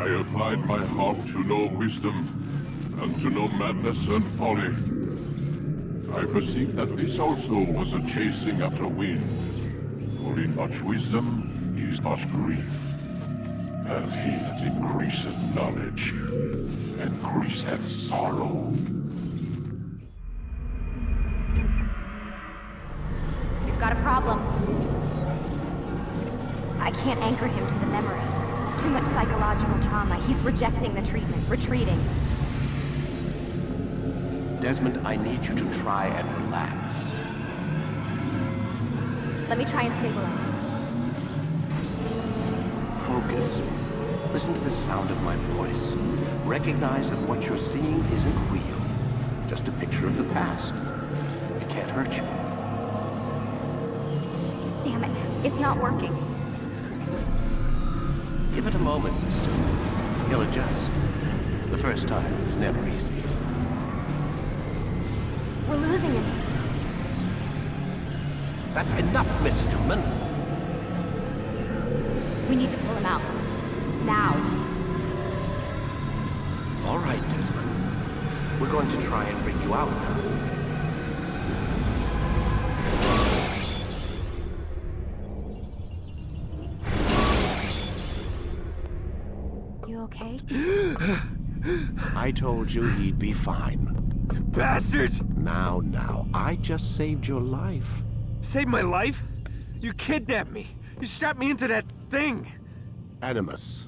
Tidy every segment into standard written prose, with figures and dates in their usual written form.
I applied my heart to know wisdom, and to know madness and folly. I perceived that this also was a chasing after wind. For in much wisdom is much grief. And he that increaseth knowledge, increaseth sorrow. We've got a problem. I can't anchor him to the memory. Too much psychological trauma. He's rejecting the treatment, retreating. Desmond, I need you to try and relax. Let me try and stabilize him. Focus. Listen to the sound of my voice. Recognize that what you're seeing isn't real. Just a picture of the past. It can't hurt you. Damn it. It's not working. Give it a moment, mister. He'll adjust. The first time is never easy. We're losing him. That's enough, Miss Stillman. We need to pull him out. Now. All right, Desmond. We're going to try and bring you out now. You okay? I told you he'd be fine. Bastards! Now, I just saved your life. Saved my life? You kidnapped me. You strapped me into that thing. Animus.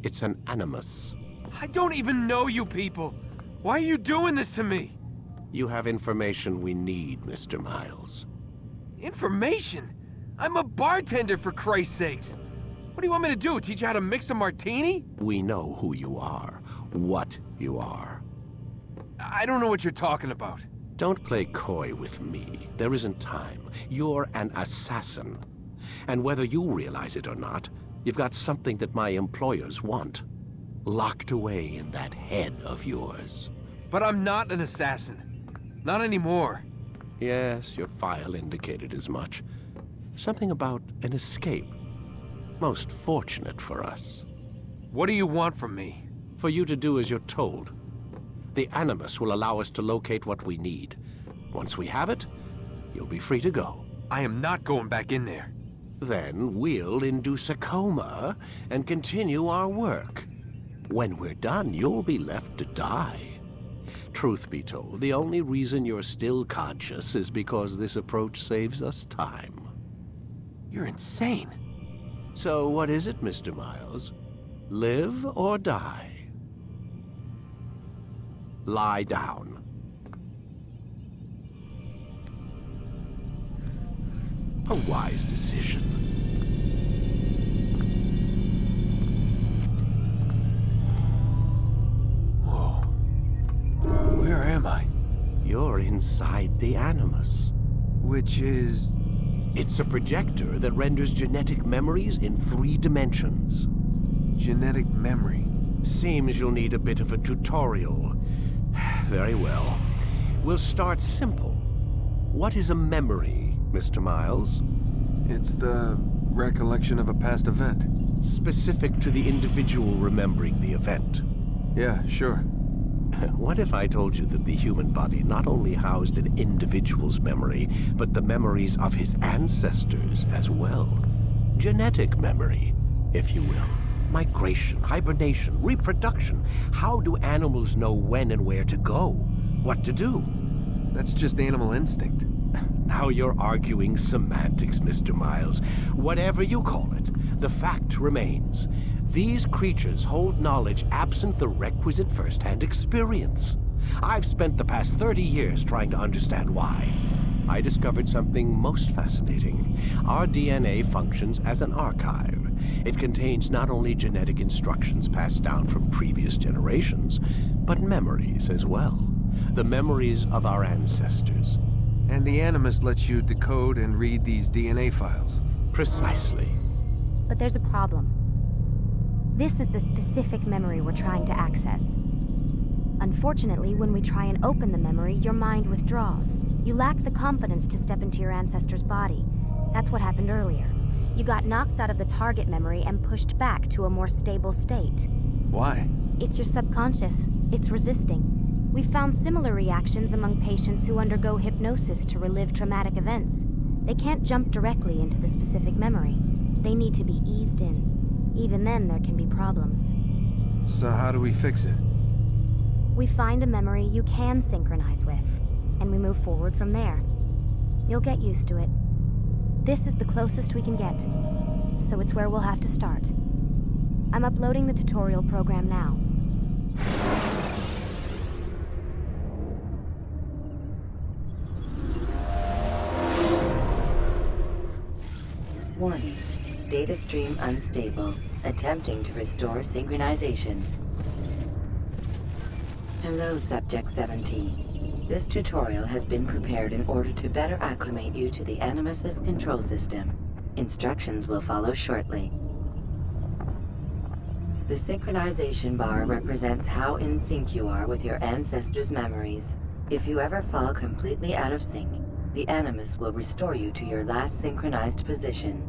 It's an animus. I don't even know you people. Why are you doing this to me? You have information we need, Mr. Miles. Information? I'm a bartender, for Christ's sakes. What do you want me to do? Teach you how to mix a martini? We know who you are, what you are. I don't know what you're talking about. Don't play coy with me. There isn't time. You're an assassin. And whether you realize it or not, you've got something that my employers want. Locked away in that head of yours. But I'm not an assassin. Not anymore. Yes, your file indicated as much. Something about an escape. Most fortunate for us. What do you want from me? For you to do as you're told. The Animus will allow us to locate what we need. Once we have it, you'll be free to go. I am not going back in there. Then we'll induce a coma and continue our work. When we're done, you'll be left to die. Truth be told, the only reason you're still conscious is because this approach saves us time. You're insane. So what is it, Mr. Miles? Live or die? Lie down. A wise decision. Whoa. Where am I? You're inside the Animus. Which is... It's a projector that renders genetic memories in 3 dimensions. Genetic memory. Seems you'll need a bit of a tutorial. Very well. We'll start simple. What is a memory, Mr. Miles? It's the recollection of a past event. Specific to the individual remembering the event. Yeah, sure. What if I told you that the human body not only housed an individual's memory, but the memories of his ancestors as well? Genetic memory, if you will. Migration, hibernation, reproduction. How do animals know when and where to go? What to do? That's just animal instinct. Now you're arguing semantics, Mr. Miles. Whatever you call it, the fact remains. These creatures hold knowledge absent the requisite first-hand experience. I've spent the past 30 years trying to understand why. I discovered something most fascinating. Our DNA functions as an archive. It contains not only genetic instructions passed down from previous generations, but memories as well. The memories of our ancestors. And the Animus lets you decode and read these DNA files. Precisely. But there's a problem. This is the specific memory we're trying to access. Unfortunately, when we try and open the memory, your mind withdraws. You lack the confidence to step into your ancestor's body. That's what happened earlier. You got knocked out of the target memory and pushed back to a more stable state. Why? It's your subconscious. It's resisting. We've found similar reactions among patients who undergo hypnosis to relive traumatic events. They can't jump directly into the specific memory. They need to be eased in. Even then, there can be problems. So how do we fix it? We find a memory you can synchronize with, and we move forward from there. You'll get used to it. This is the closest we can get, so it's where we'll have to start. I'm uploading the tutorial program now. Warning. Data stream unstable. Attempting to restore synchronization. Hello, Subject 17. This tutorial has been prepared in order to better acclimate you to the Animus's control system. Instructions will follow shortly. The synchronization bar represents how in sync you are with your ancestors' memories. If you ever fall completely out of sync, the Animus will restore you to your last synchronized position.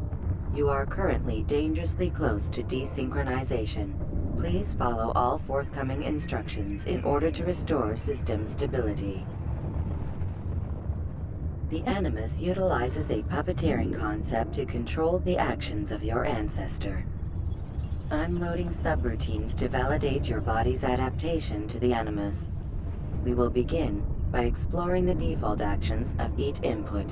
You are currently dangerously close to desynchronization. Please follow all forthcoming instructions in order to restore system stability. The Animus utilizes a puppeteering concept to control the actions of your ancestor. I'm loading subroutines to validate your body's adaptation to the Animus. We will begin by exploring the default actions of each input.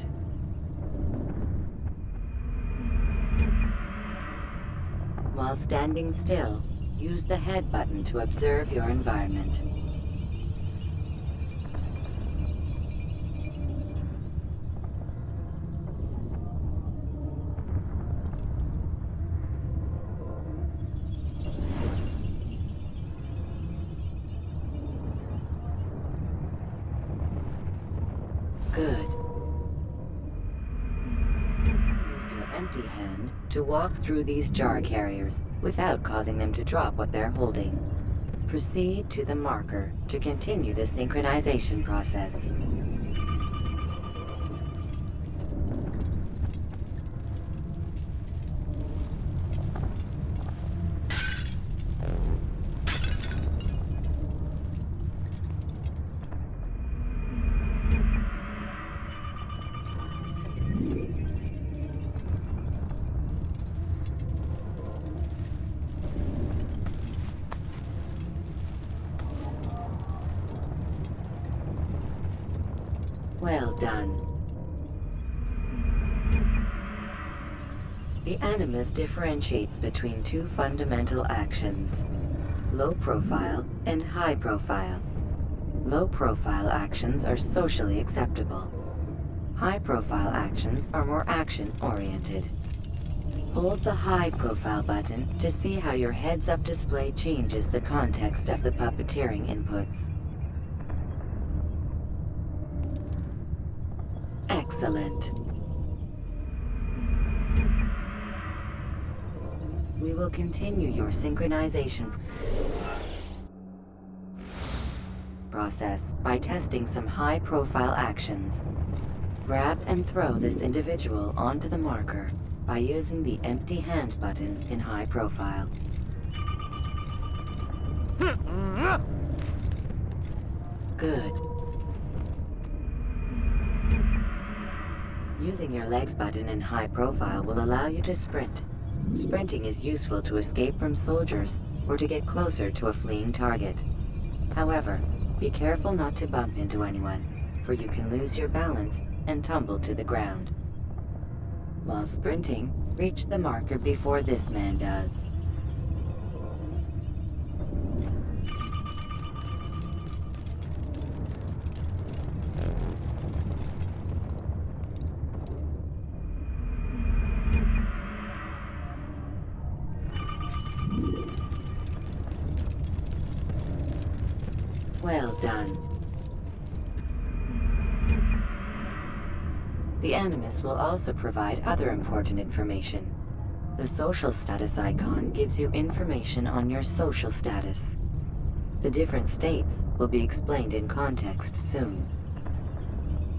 While standing still, use the head button to observe your environment. Good. Use your empty hand to walk through these jar carriers without causing them to drop what they're holding. Proceed to the marker to continue the synchronization process. Well done. The Animus differentiates between two fundamental actions: low profile and high profile. Low profile actions are socially acceptable. High profile actions are more action-oriented. Hold the high profile button to see how your heads-up display changes the context of the puppeteering inputs. Excellent. We will continue your synchronization process by testing some high-profile actions. Grab and throw this individual onto the marker by using the empty hand button in high profile. Good. Using your legs button in high profile will allow you to sprint. Sprinting is useful to escape from soldiers or to get closer to a fleeing target. However, be careful not to bump into anyone, for you can lose your balance and tumble to the ground. While sprinting, reach the marker before this man does. Well done. The Animus will also provide other important information. The social status icon gives you information on your social status. The different states will be explained in context soon.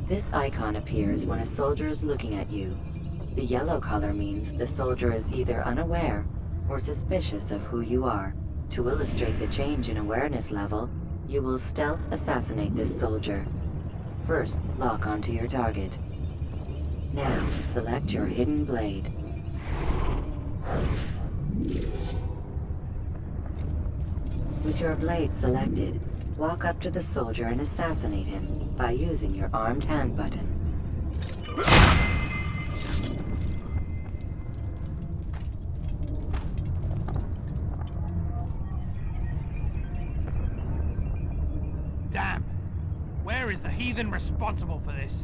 This icon appears when a soldier is looking at you. The yellow color means the soldier is either unaware or suspicious of who you are. To illustrate the change in awareness level, you will stealth assassinate this soldier. First, lock onto your target. Now, select your hidden blade. With your blade selected, walk up to the soldier and assassinate him by using your armed hand button. Damn! Where is the heathen responsible for this?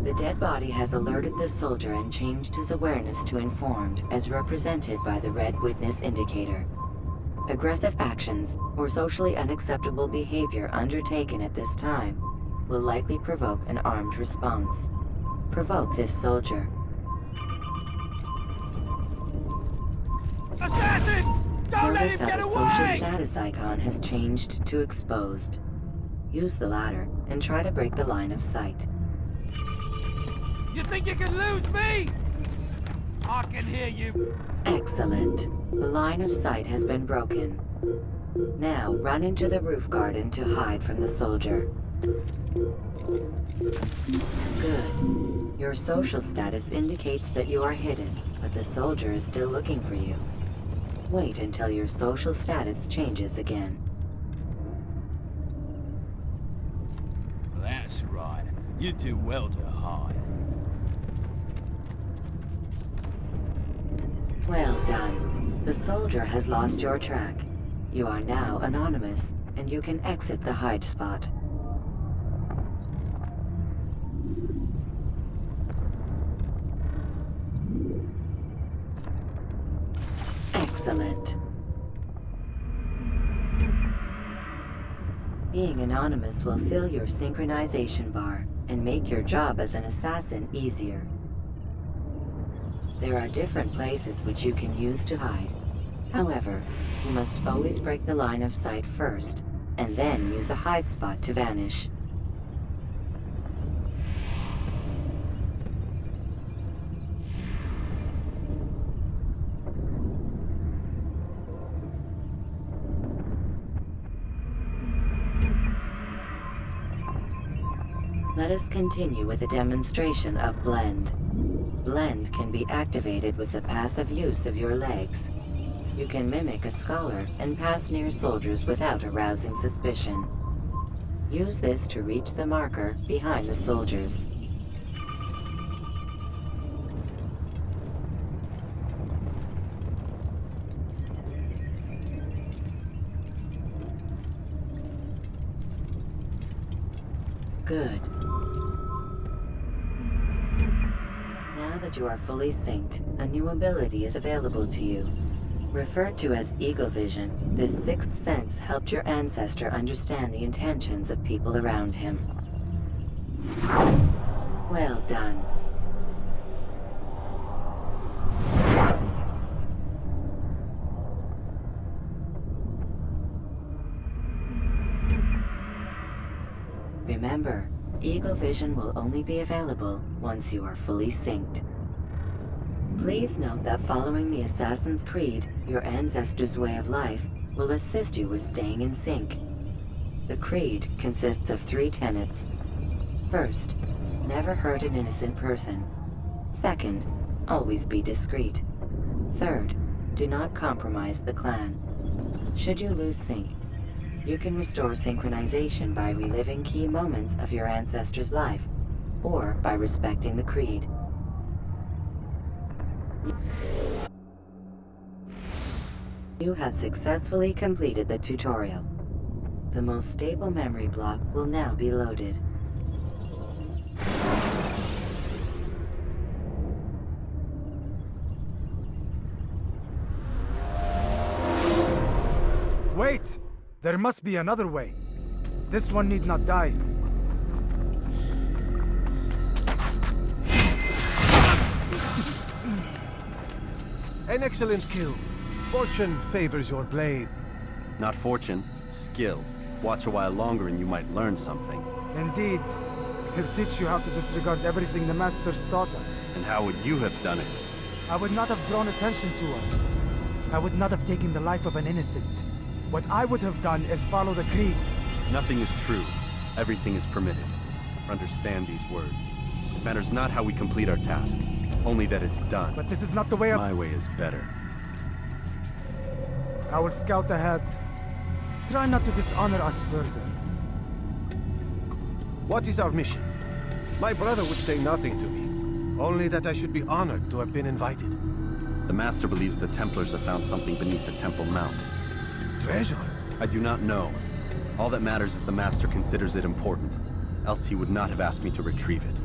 The dead body has alerted the soldier and changed his awareness to informed, as represented by the red witness indicator. Aggressive actions or socially unacceptable behavior undertaken at this time will likely provoke an armed response. Provoke this soldier. Assassin! Don't let Notice him how get the social away! status icon has changed to exposed. Use the latter and try to break the line of sight. You think you can lose me? I can hear you. Excellent. The line of sight has been broken. Now run into the roof garden to hide from the soldier. Good. Your social status indicates that you are hidden, but the soldier is still looking for you. Wait until your social status changes again. That's right. You do well to hide. Well done. The soldier has lost your track. You are now anonymous, and you can exit the hide spot. Excellent. Being anonymous will fill your synchronization bar and make your job as an assassin easier. There are different places which you can use to hide. However, you must always break the line of sight first, and then use a hide spot to vanish. Let us continue with a demonstration of Blend. Blend can be activated with the passive use of your legs. You can mimic a scholar and pass near soldiers without arousing suspicion. Use this to reach the marker behind the soldiers. Good. Now that you are fully synced, a new ability is available to you. Referred to as Eagle Vision, this sixth sense helped your ancestor understand the intentions of people around him. Well done. Remember, Eagle Vision will only be available once you are fully synced. Please note that following the Assassin's Creed, your ancestors' way of life will assist you with staying in sync. The Creed consists of 3 tenets. First, never hurt an innocent person. Second, always be discreet. Third, do not compromise the clan. Should you lose sync, you can restore synchronization by reliving key moments of your ancestor's life, or by respecting the Creed. You have successfully completed the tutorial. The most stable memory block will now be loaded. Wait! There must be another way. This one need not die. An excellent kill. Fortune favors your blade. Not fortune, skill. Watch a while longer and you might learn something. Indeed. He'll teach you how to disregard everything the Masters taught us. And how would you have done it? I would not have drawn attention to us. I would not have taken the life of an innocent. What I would have done is follow the creed. Nothing is true. Everything is permitted. Understand these words. It matters not how we complete our task, only that it's done. But this is not the way of... My way is better. I will scout ahead. Try not to dishonor us further. What is our mission? My brother would say nothing to me. Only that I should be honored to have been invited. The Master believes the Templars have found something beneath the Temple Mount. Treasure? I do not know. All that matters is the Master considers it important. Else he would not have asked me to retrieve it.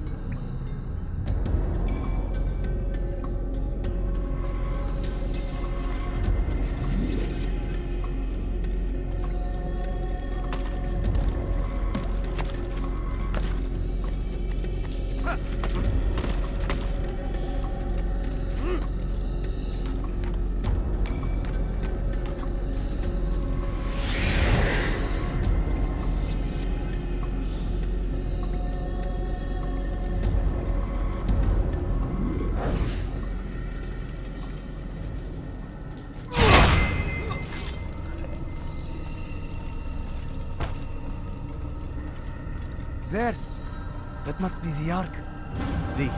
There. That must be the Ark. The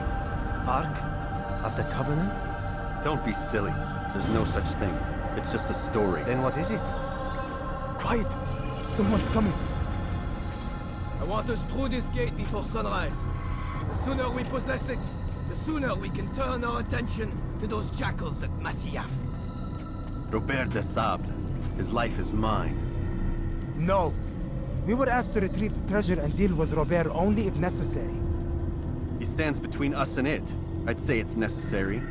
Ark of the Covenant? Don't be silly. There's no such thing. It's just a story. Then what is it? Quiet! Someone's coming. I want us through this gate before sunrise. The sooner we possess it, the sooner we can turn our attention to those jackals at Masyaf. Robert de Sable. His life is mine. No. We were asked to retrieve the treasure and deal with Robert only if necessary. He stands between us and it. I'd say it's necessary.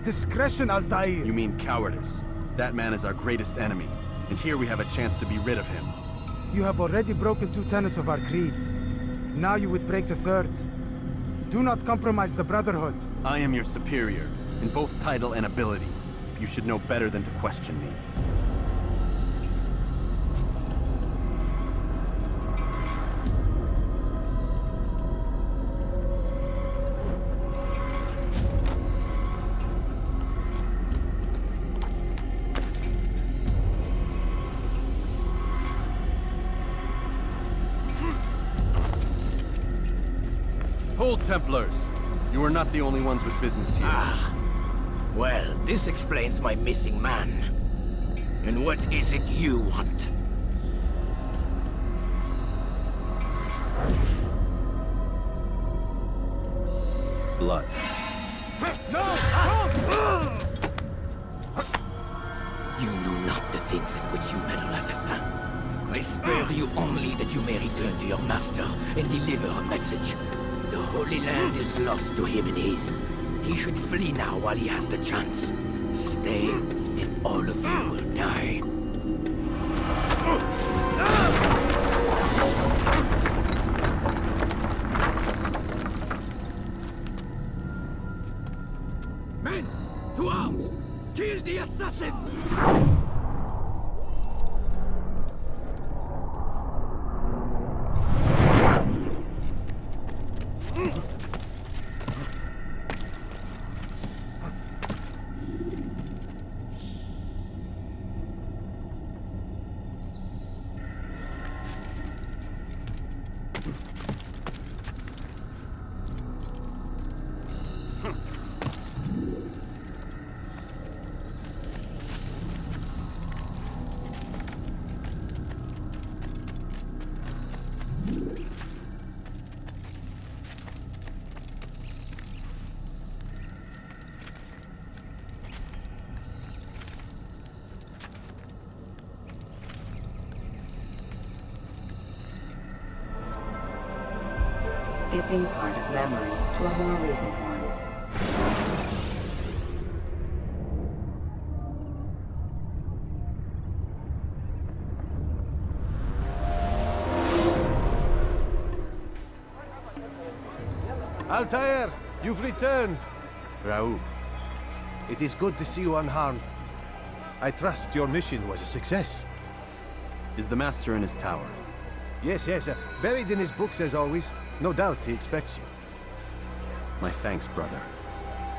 Discretion, Altaïr! You mean cowardice. That man is our greatest enemy, and here we have a chance to be rid of him. You have already broken 2 tenets of our creed. Now you would break the 3rd. Do not compromise the Brotherhood. I am your superior, in both title and ability. You should know better than to question me. Hold, Templars! You are not the only ones with business here. Ah. Well, this explains my missing man. And what is it you want? Blood. You know not the things in which you meddle, assassin. I spare you only that you may return to your master and deliver a message. The Holy Land is lost to him and his. He should flee now while he has the chance. Stay, and all of you will die. Men, to arms! Kill the assassins! Skipping part of memory to a more recent one. Altaïr, you've returned. Raouf. It is good to see you unharmed. I trust your mission was a success. Is the Master in his tower? Yes, buried in his books as always. No doubt he expects you. My thanks, brother.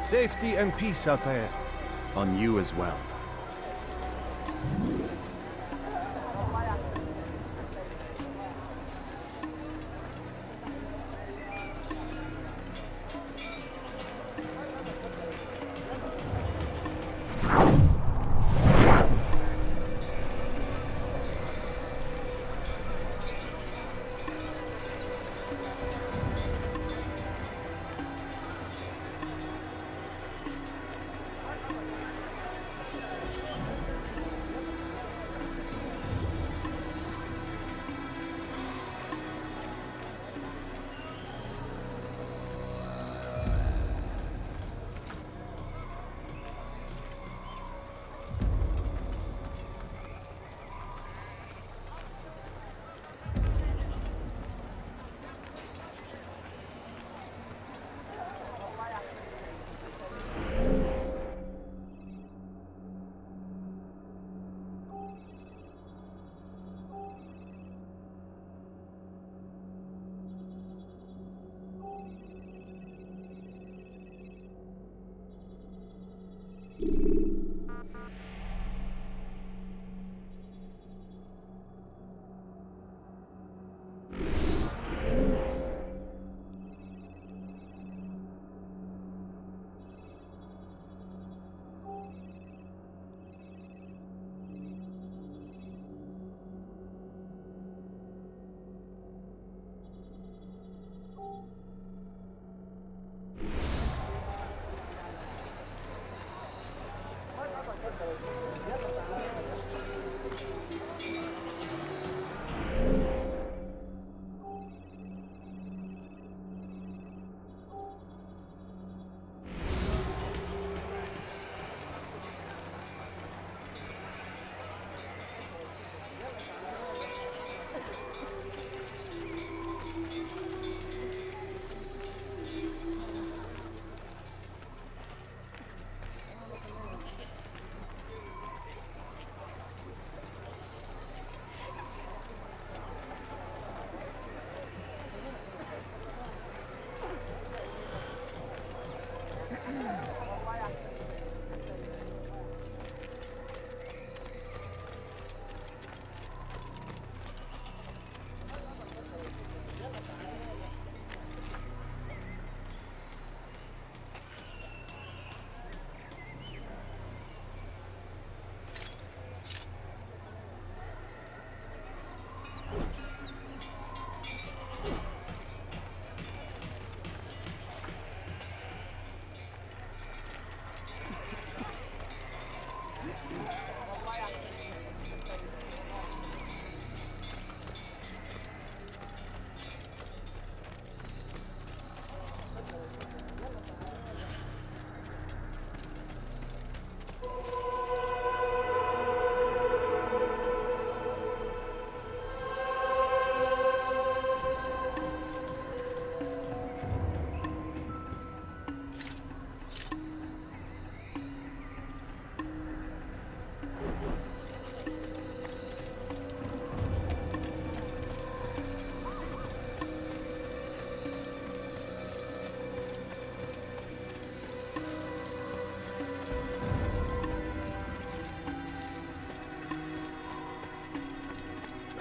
Safety and peace, Altaïr. On you as well.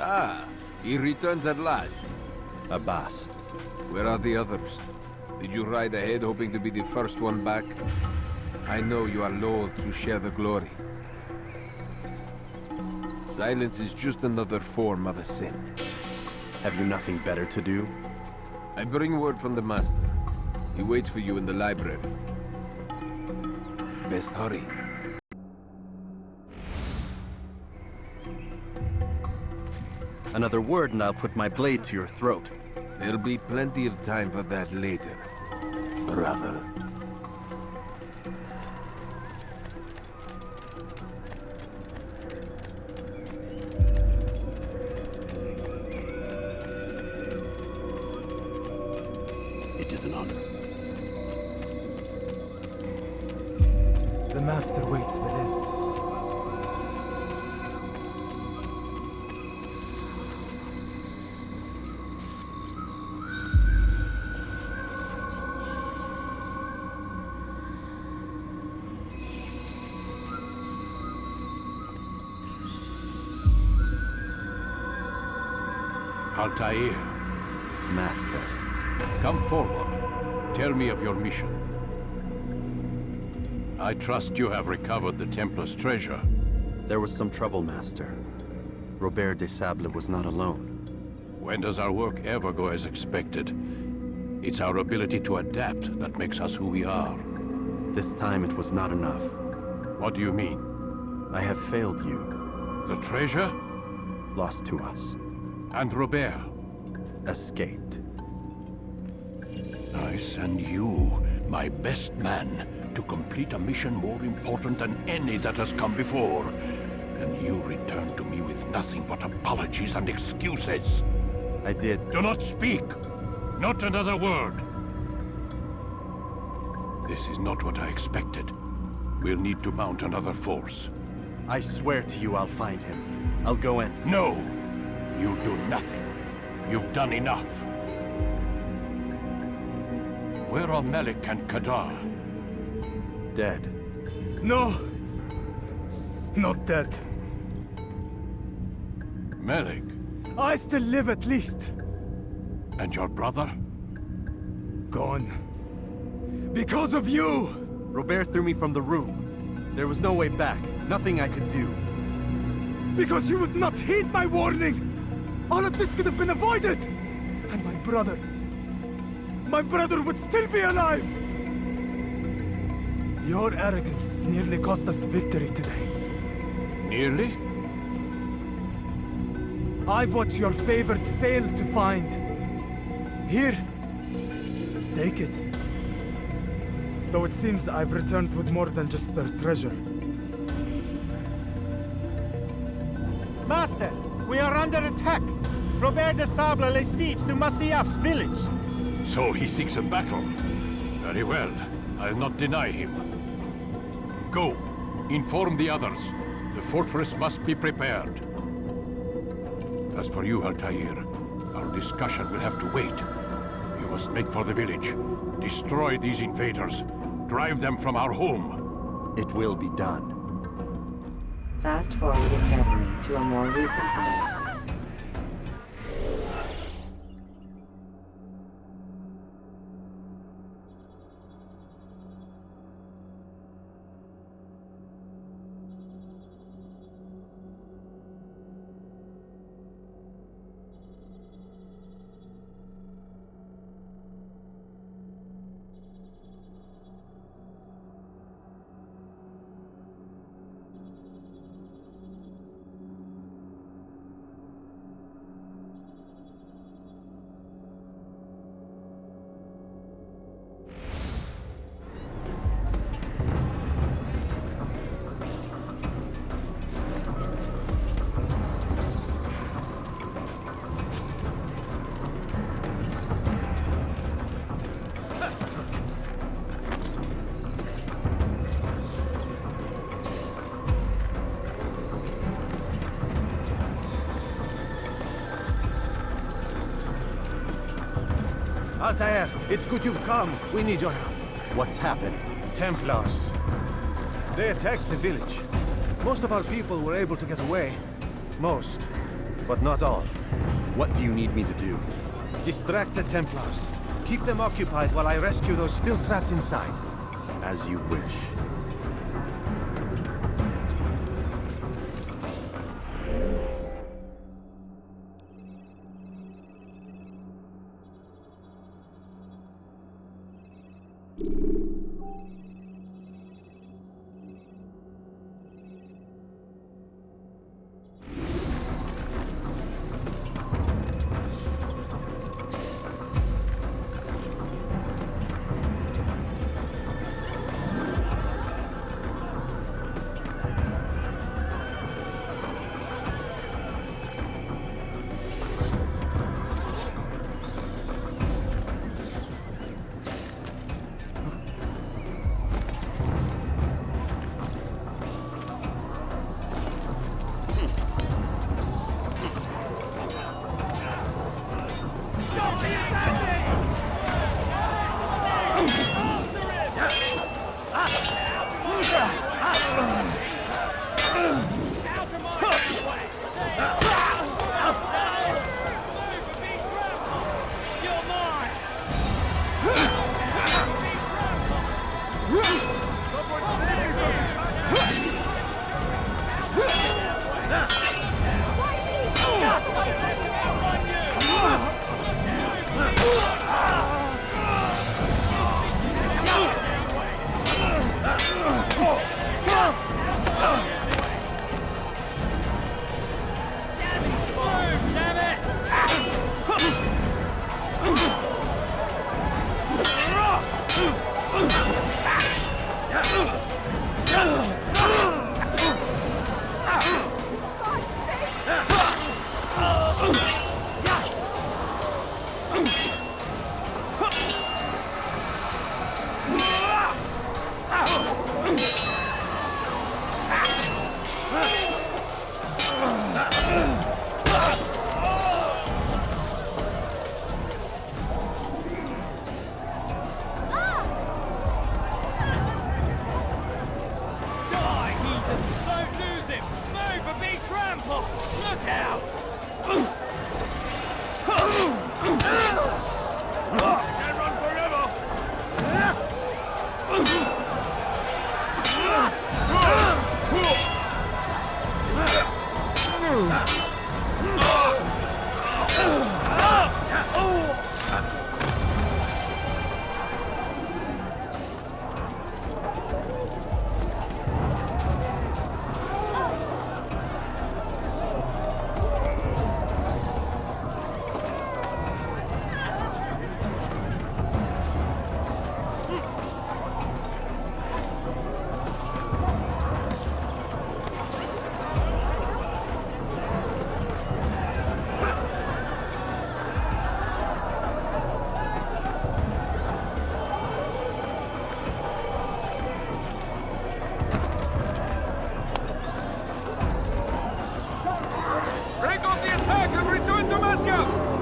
Ah, he returns at last. Abbas. Where are the others? Did you ride ahead hoping to be the first one back? I know you are loath to share the glory. Silence is just another form of assent. Have you nothing better to do? I bring word from the Master. He waits for you in the library. Best hurry. Another word and I'll put my blade to your throat. There'll be plenty of time for that later, brother. It is an honor. The Master waits within. Altaïr, Master. come forward. Tell me of your mission. I trust you have recovered the Templar's treasure. There was some trouble, Master. Robert de Sable was not alone. When does our work ever go as expected? It's our ability to adapt that makes us who we are. This time it was not enough. What do you mean? I have failed you. The treasure? Lost to us. And Robert? Escaped. I send you, my best man, to complete a mission more important than any that has come before. And you return to me with nothing but apologies and excuses. I did. Do not speak! Not another word! This is not what I expected. We'll need to mount another force. I swear to you I'll find him. I'll go in. No! You do nothing. You've done enough. Where are Malik and Kadar? Dead. No! Not dead. Malik? I still live at least. And your brother? Gone. Because of you! Robert threw me from the room. There was no way back. Nothing I could do. Because you would not heed my warning! All of this could have been avoided! And my brother... my brother would still be alive! Your arrogance nearly cost us victory today. Nearly? I've watched your favorite fail to find. Here. Take it. Though it seems I've returned with more than just their treasure. Master, we are under attack. Robert de Sable lays siege to Masyaf's village. So he seeks a battle. Very well. I'll not deny him. Go. Inform the others. The fortress must be prepared. As for you, Altaïr, our discussion will have to wait. You must make for the village. Destroy these invaders. Drive them from our home. It will be done. Fast forward in memory to a more recent one. Altaïr, it's good you've come. We need your help. What's happened? Templars. They attacked the village. Most of our people were able to get away. Most, but not all. What do you need me to do? Distract the Templars. Keep them occupied while I rescue those still trapped inside. As you wish.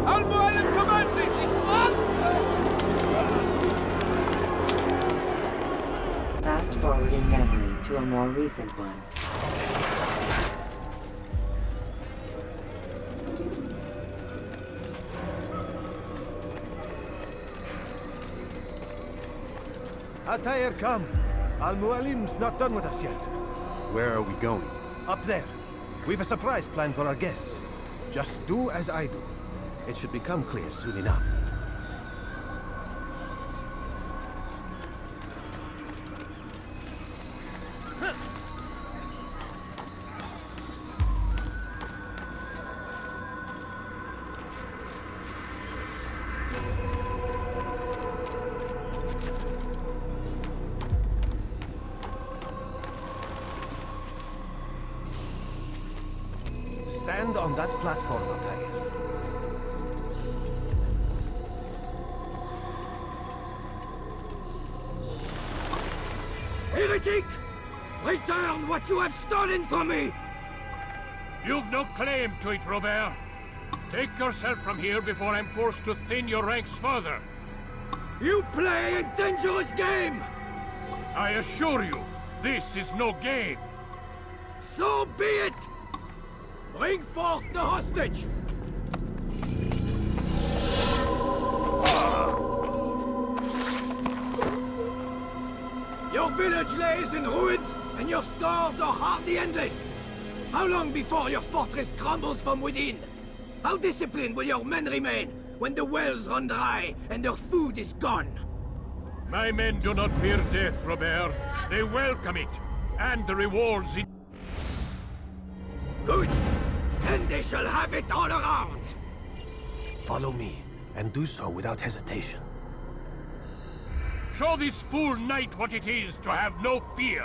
Al-Mualim commences! Fast forward in memory to a more recent one. Altaïr, come. Al-Mualim's not done with us yet. Where are we going? Up there. We've a surprise planned for our guests. Just do as I do. It should become clear soon enough. Stand on that platform, Altaïr. Heretic! Return what you have stolen from me! You've no claim to it, Robert. Take yourself from here before I'm forced to thin your ranks further. You play a dangerous game! I assure you, this is no game. So be it! Bring forth the hostage! Your village lays in ruins, and your stores are hardly endless. How long before your fortress crumbles from within? How disciplined will your men remain when the wells run dry and their food is gone? My men do not fear death, Robert. They welcome it, and the rewards it... Good! Then they shall have it all around! Follow me, and do so without hesitation. Show this fool knight what it is to have no fear.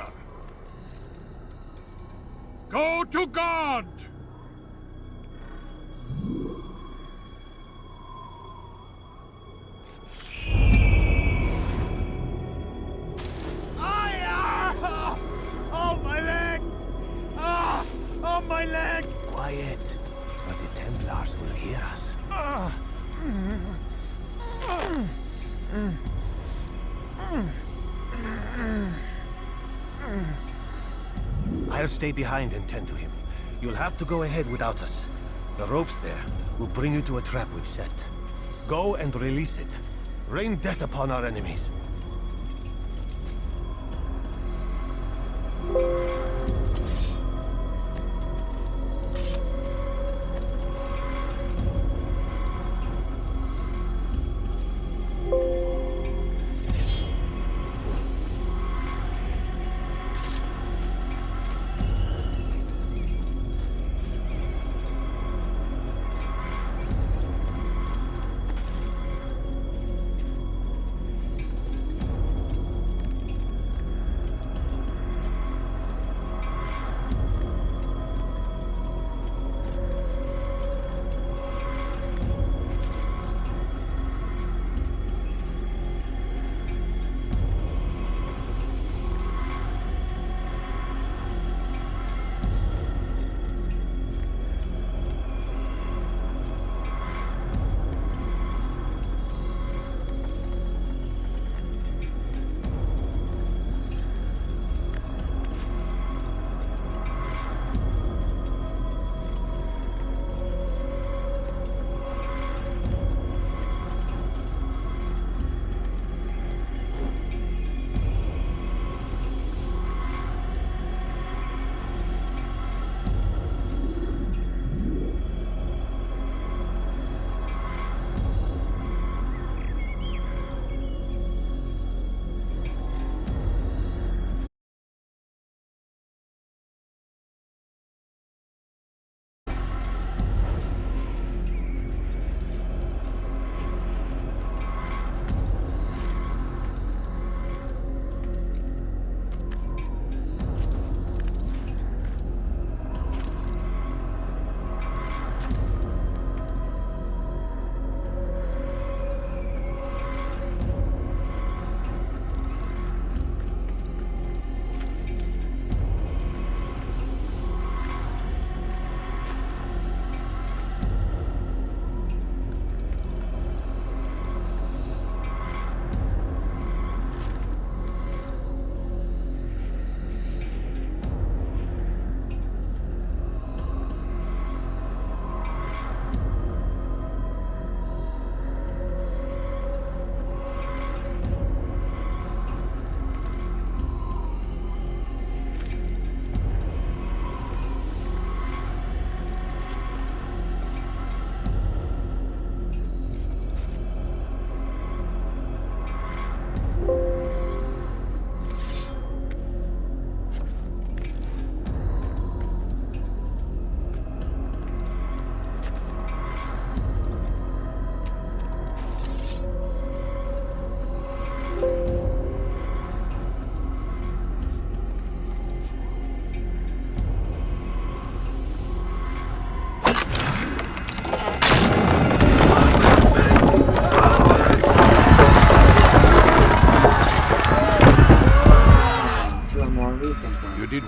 Go to God! Oh, my leg! Ah! Oh, my leg! Quiet, or the Templars will hear us. I'll stay behind and tend to him. You'll have to go ahead without us. The ropes there will bring you to a trap we've set. Go and release it. Rain death upon our enemies.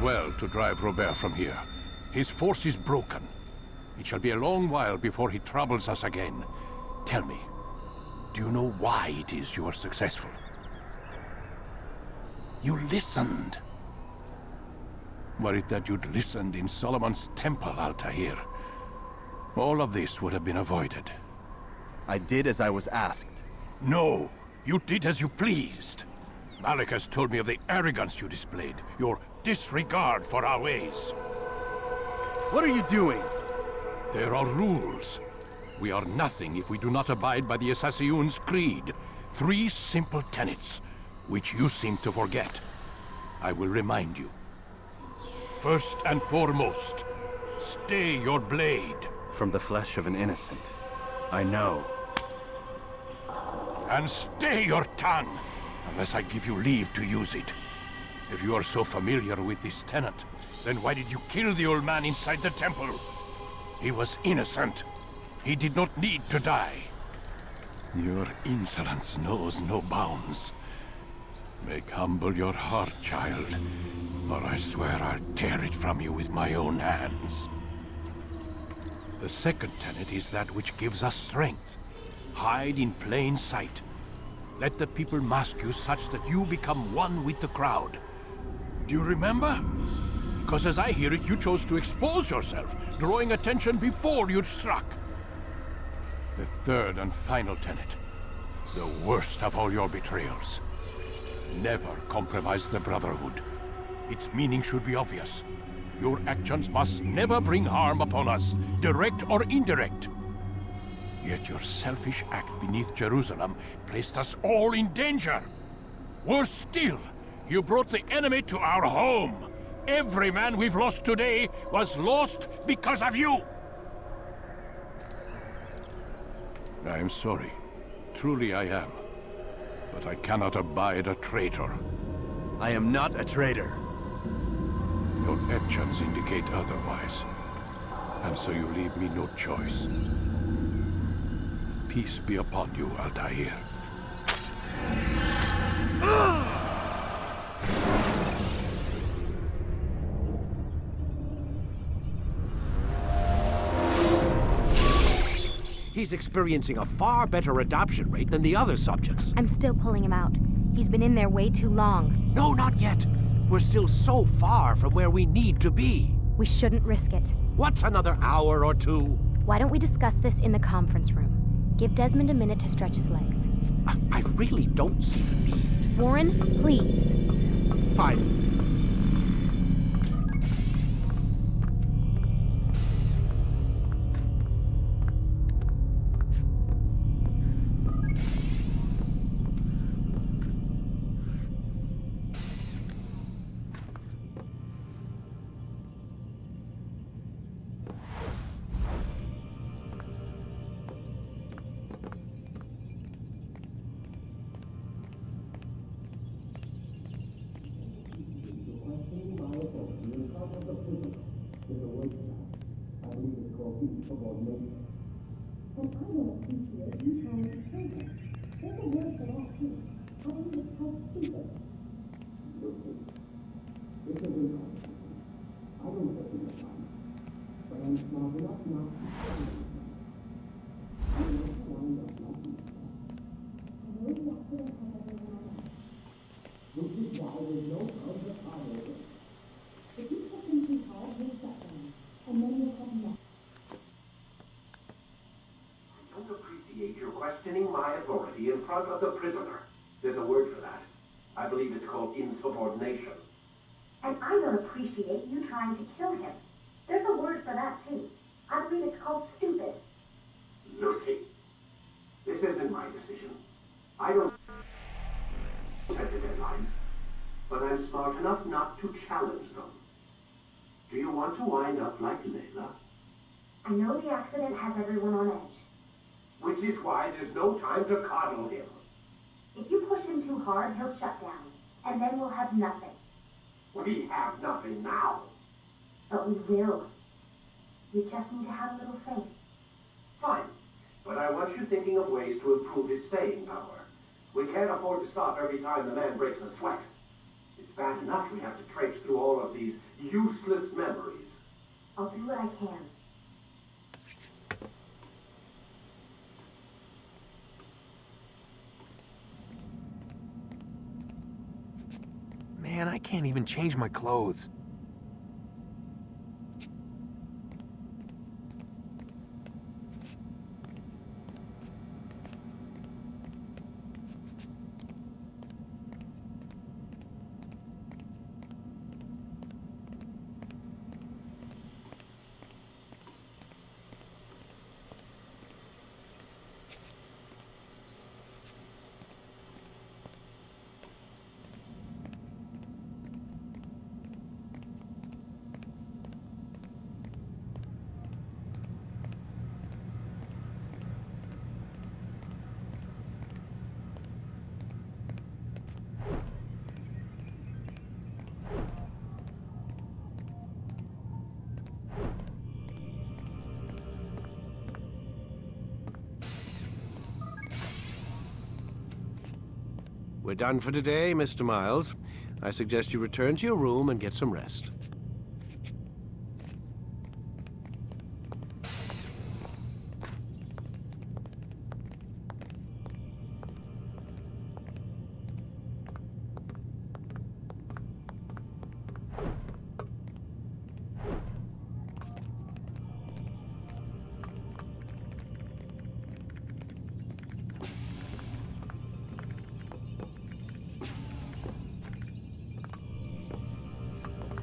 well to drive Robert from here. His force is broken. It shall be a long while before he troubles us again. Tell me, do you know why it is you are successful? You listened. Were it that you'd listened in Solomon's temple, Altaïr, all of this would have been avoided. I did as I was asked. No, you did as you pleased. Malik has told me of the arrogance you displayed, your disregard for our ways. What are you doing? There are rules. We are nothing if we do not abide by the Assassin's creed. 3 simple tenets, which you seem to forget. I will remind you. First and foremost, stay your blade. From the flesh of an innocent. I know. And stay your tongue, unless I give you leave to use it. If you are so familiar with this tenet, then why did you kill the old man inside the temple? He was innocent. He did not need to die. Your insolence knows no bounds. Make humble your heart, child, or I swear I'll tear it from you with my own hands. The second tenet is that which gives us strength. Hide in plain sight. Let the people mask you such that you become one with the crowd. Do you remember? Because as I hear it, you chose to expose yourself, drawing attention before you'd struck. The third and final tenet. The worst of all your betrayals. Never compromise the Brotherhood. Its meaning should be obvious. Your actions must never bring harm upon us, direct or indirect. Yet your selfish act beneath Jerusalem placed us all in danger. Worse still, you brought the enemy to our home. Every man we've lost today was lost because of you. I am sorry. Truly I am. But I cannot abide a traitor. I am not a traitor. Your actions indicate otherwise. And so you leave me no choice. Peace be upon you, Altaïr. He's experiencing a far better adoption rate than the other subjects. I'm still pulling him out. He's been in there way too long. No, not yet. We're still so far from where we need to be. We shouldn't risk it. What's another hour or 2? Why don't we discuss this in the conference room? Give Desmond a minute to stretch his legs. I really don't see the need. Warren, please. Fine. Questioning my authority in front of the prisoner. There's a word for that. I believe it's called insubordination. And I don't appreciate you trying to kill him. There's a word for that, too. I believe it's called stupid. Lucy, this isn't my decision. I don't set the deadline, but I'm smart enough not to challenge them. Do you want to wind up like Layla? I know the accident has everyone on edge. Which is why there's no time to coddle him. If you push him too hard, he'll shut down. And then we'll have nothing. We have nothing now. But we will. You just need to have a little faith. Fine. But I want you thinking of ways to improve his staying power. We can't afford to stop every time the man breaks a sweat. It's bad enough we have to traipse through all of these useless memories. I'll do what I can. Man, I can't even change my clothes. We're done for today, Mr. Miles. I suggest you return to your room and get some rest.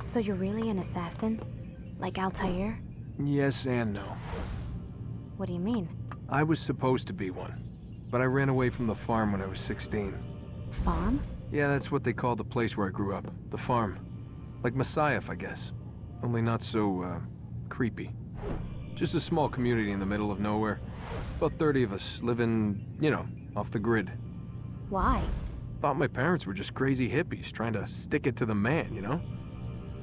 So you're really an assassin? Like Altaïr? Yes and no. What do you mean? I was supposed to be one, but I ran away from the farm when I was 16. Farm? Yeah, that's what they called the place where I grew up. The farm. Like Messiah, I guess. Only not so, creepy. Just a small community in the middle of nowhere. About 30 of us, living, you know, off the grid. Why? Thought my parents were just crazy hippies trying to stick it to the man, you know?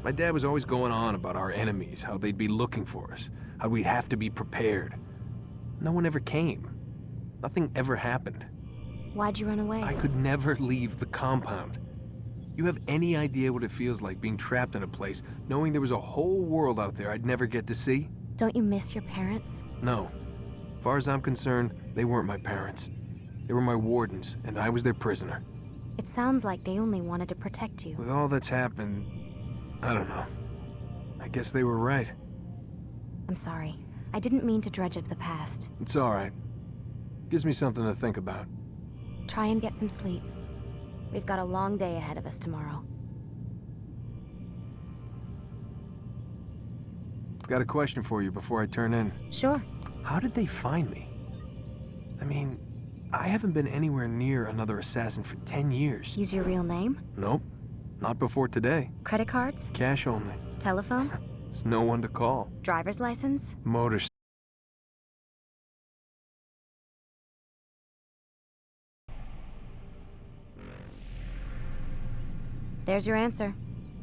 My dad was always going on about our enemies, how they'd be looking for us, how we'd have to be prepared. No one ever came. Nothing ever happened. Why'd you run away? I could never leave the compound. You have any idea what it feels like being trapped in a place, knowing there was a whole world out there I'd never get to see? Don't you miss your parents? No. As far as I'm concerned, they weren't my parents. They were my wardens, and I was their prisoner. It sounds like they only wanted to protect you. With all that's happened, I don't know. I guess they were right. I'm sorry. I didn't mean to dredge up the past. It's all right. Gives me something to think about. Try and get some sleep. We've got a long day ahead of us tomorrow. Got a question for you before I turn in. Sure. How did they find me? I mean, I haven't been anywhere near another assassin for 10 years. Use your real name? Nope. Not before today. Credit cards? Cash only. Telephone? There's no one to call. Driver's license? Motors. There's your answer.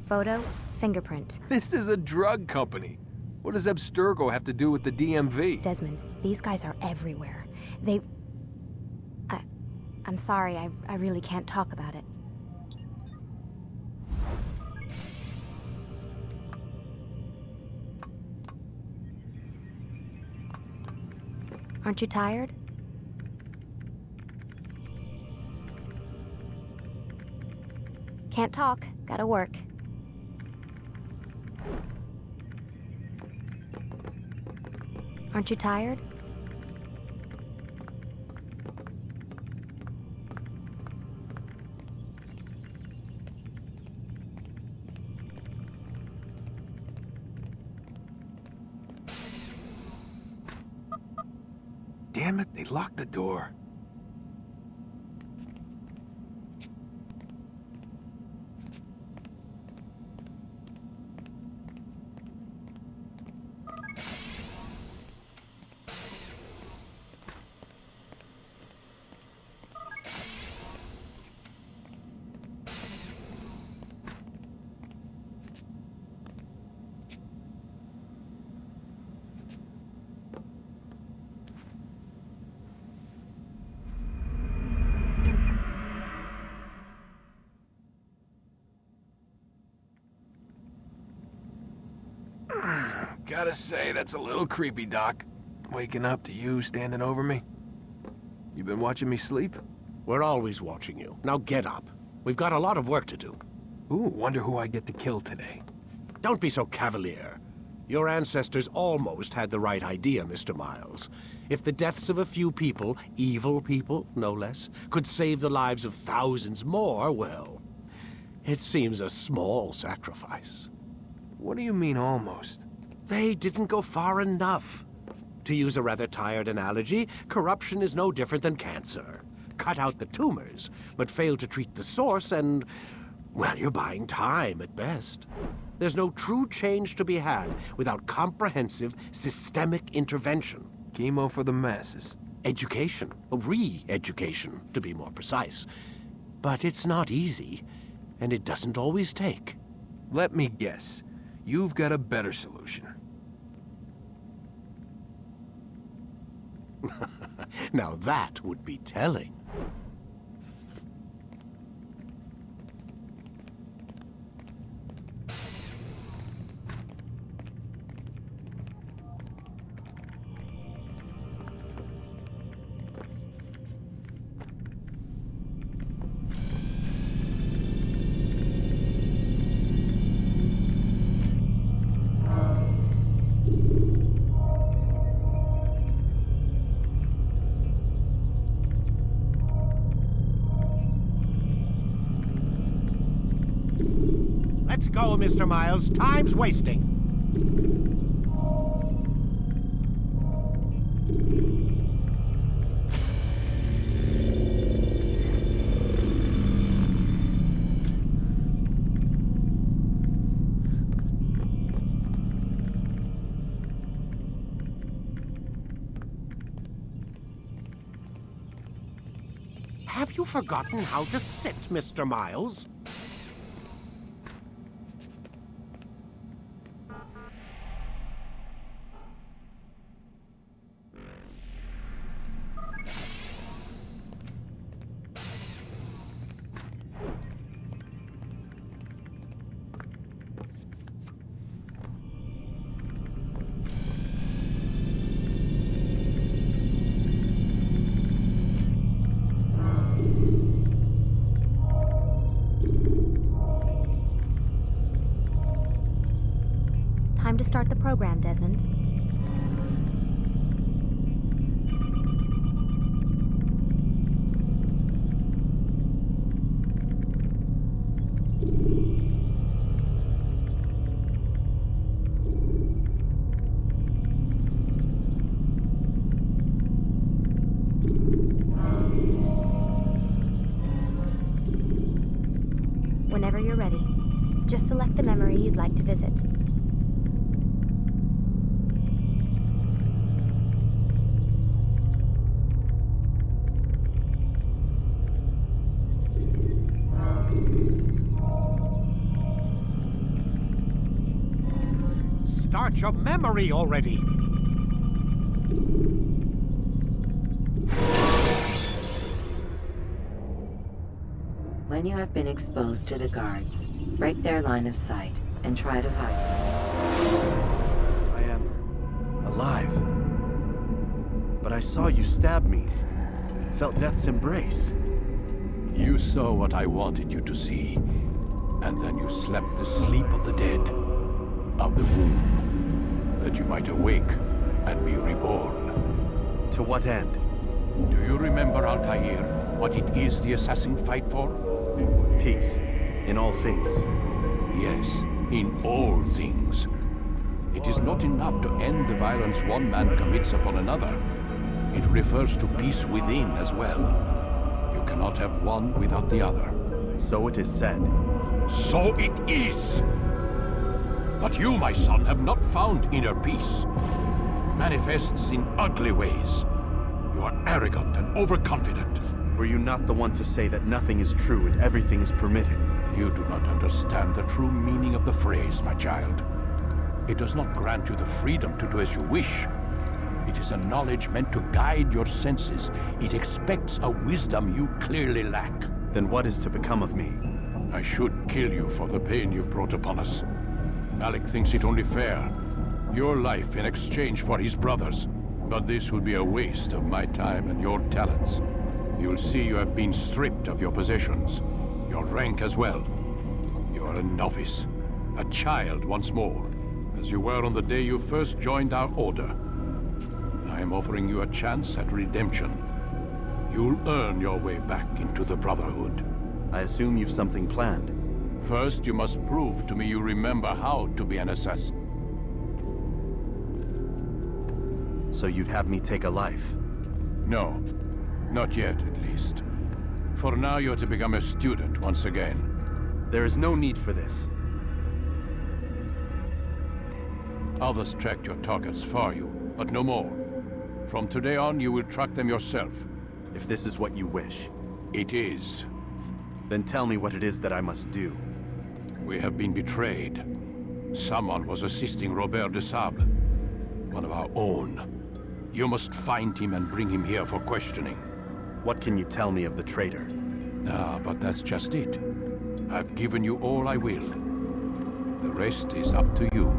Photo, fingerprint. This is a drug company. What does Abstergo have to do with the DMV? Desmond, these guys are everywhere. I'm sorry, I really can't talk about it. Aren't you tired? Can't talk. Gotta work. Aren't you tired? Damn it, they locked the door. Gotta say, that's a little creepy, Doc. Waking up to you standing over me. You been watching me sleep? We're always watching you. Now get up. We've got a lot of work to do. Ooh, wonder who I get to kill today. Don't be so cavalier. Your ancestors almost had the right idea, Mr. Miles. If the deaths of a few people, evil people, no less, could save the lives of thousands more, well, it seems a small sacrifice. What do you mean, almost? They didn't go far enough. To use a rather tired analogy, corruption is no different than cancer. Cut out the tumors, but fail to treat the source and, well, you're buying time at best. There's no true change to be had without comprehensive, systemic intervention. Chemo for the masses. Education. Re-education, to be more precise. But it's not easy, and it doesn't always take. Let me guess. You've got a better solution. Now that would be telling. Let's go, Mr. Miles. Time's wasting. Have you forgotten how to sit, Mr. Miles? Time to start the program, Desmond. Whenever you're ready, just select the memory you'd like to visit. Start your memory already! When you have been exposed to the guards, break their line of sight and try to hide. I am alive. But I saw you stab me. Felt death's embrace. You saw what I wanted you to see, and then you slept the sleep of the dead, of the womb, that you might awake and be reborn. To what end? Do you remember, Altaïr, what it is the assassins fight for? Peace. In all things. Yes, in all things. It is not enough to end the violence one man commits upon another. It refers to peace within as well. You cannot have one without the other. So it is said. So it is! But you, my son, have not found inner peace. Manifests in ugly ways. You are arrogant and overconfident. Were you not the one to say that nothing is true and everything is permitted? You do not understand the true meaning of the phrase, my child. It does not grant you the freedom to do as you wish. It is a knowledge meant to guide your senses. It expects a wisdom you clearly lack. Then what is to become of me? I should kill you for the pain you've brought upon us. Malik thinks it only fair. Your life in exchange for his brother's. But this would be a waste of my time and your talents. You'll see you have been stripped of your possessions. Your rank as well. You are a novice. A child once more. As you were on the day you first joined our order. I am offering you a chance at redemption. You'll earn your way back into the Brotherhood. I assume you've something planned. First, you must prove to me you remember how to be an assassin. So you'd have me take a life? No. Not yet, at least. For now, you're to become a student once again. There is no need for this. Others tracked your targets for you, but no more. From today on, you will track them yourself. If this is what you wish. It is. Then tell me what it is that I must do. We have been betrayed. Someone was assisting Robert de Sable. One of our own. You must find him and bring him here for questioning. What can you tell me of the traitor? Ah, but that's just it. I've given you all I will. The rest is up to you.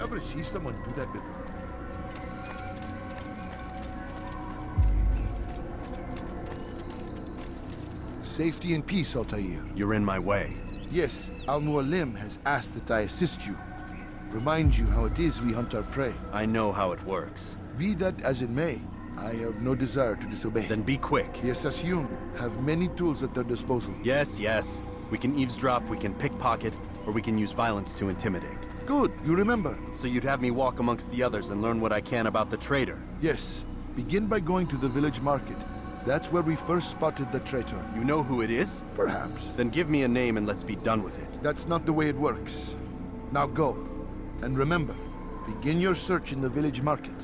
never see someone do that before. Safety and peace, Altaïr. You're in my way. Yes, Mualim has asked that I assist you. Remind you how it is we hunt our prey. I know how it works. Be that as it may, I have no desire to disobey. Then be quick. The Assassin have many tools at their disposal. Yes, yes. We can eavesdrop, we can pickpocket, or we can use violence to intimidate. Good, you remember. So you'd have me walk amongst the others and learn what I can about the traitor? Yes. Begin by going to the village market. That's where we first spotted the traitor. You know who it is? Perhaps. Then give me a name and let's be done with it. That's not the way it works. Now go. And remember, begin your search in the village market.